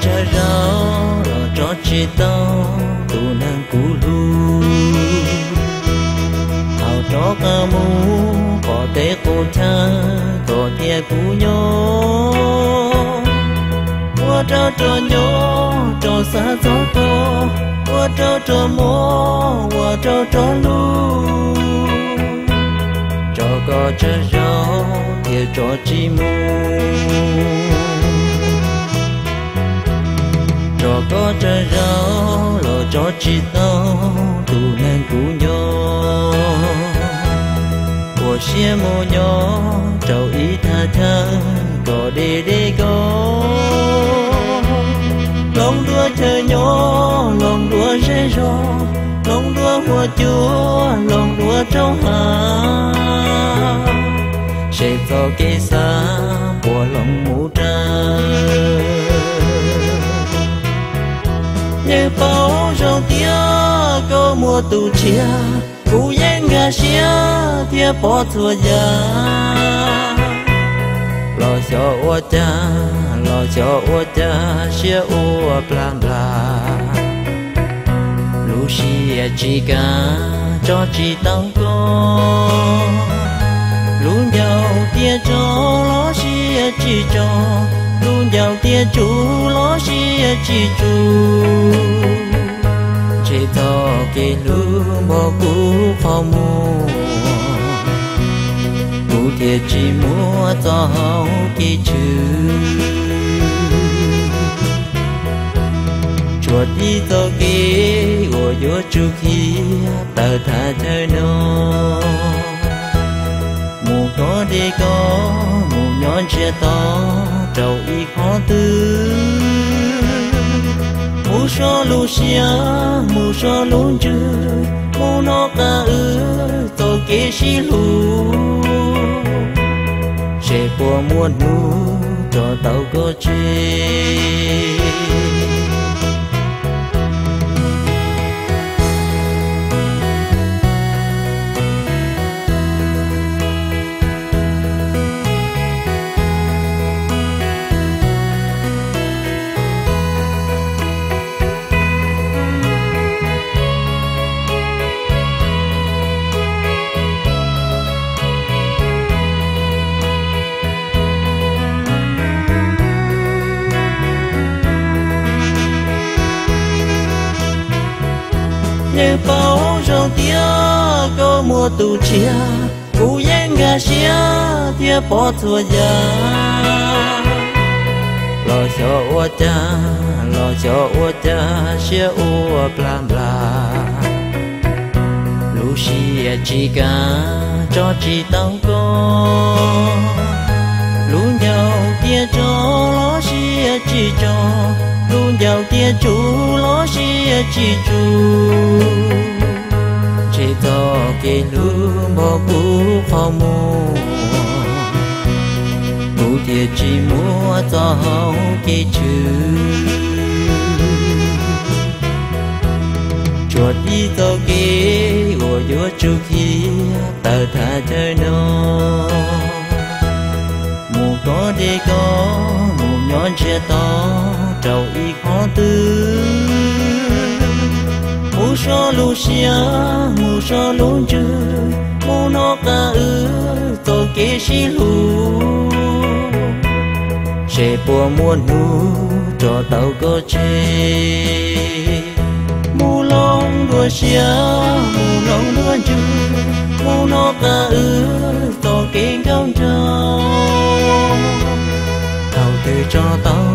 chờ rau lo cho chỉ tao tu nàng cú lu hào cho ca mu có thể cô cha có thể cú nhó qua cho nhó cho xa gió to qua cho mô qua cho lu cho có chờ rau thì cho chi mu cho có chờ rau lo cho chi tao tu nàng cú nhó của xe mô nhó trâu ý tha có đi có lòng đua chờ nhó lòng đua rẽ rò lòng đua hoa chúa lòng đua trong hà sẽ có cái xa của lòng mũ trăng như bao rau tía có mùa tù chia cú yên gà xía thia bỏ thua già lo cho ô cha xía ô plan bla lu xía chỉ cả cho chỉ tao có lu nhau tia cho lo xía chỉ cho lu nhau tia chú lo xía chỉ chú chỉ to cái lu mò cú phao mù cú thiệt chỉ mua cho hậu kỳ chữ chuột đi to kia của vô chu khi tờ thả chơi nó mù có đi có mù nhón chia to trầu y khó tư mù so lu xia mù so lu chư mù nó ca to kia xí lu sẽ của muôn nu cho tàu có chơi như bao rau tía có mùa tù chia cú yên gà xía thia bỏ thua già lo cho ô cha xía ô plan bla lu xía chỉ cả cho chỉ tao có lu nhau tia cho lo xía chỉ cho lu nhau tia chú lo xía chỉ chú chỉ to cái lu mò cú phao mù cú thiệt chỉ mua cho hậu cái chữ chuột đi to kia của vô chu khi tờ thả chơi nó mù có đi có mù nhón chia to trầu y khó tư mù so lu xia mù so lu chư mù nó ca to kia xí lu sẽ bùa muôn nu cho tàu có chơi mù long đua xia mù long đua chư mù nó ca to kia cao trâu tàu từ cho tàu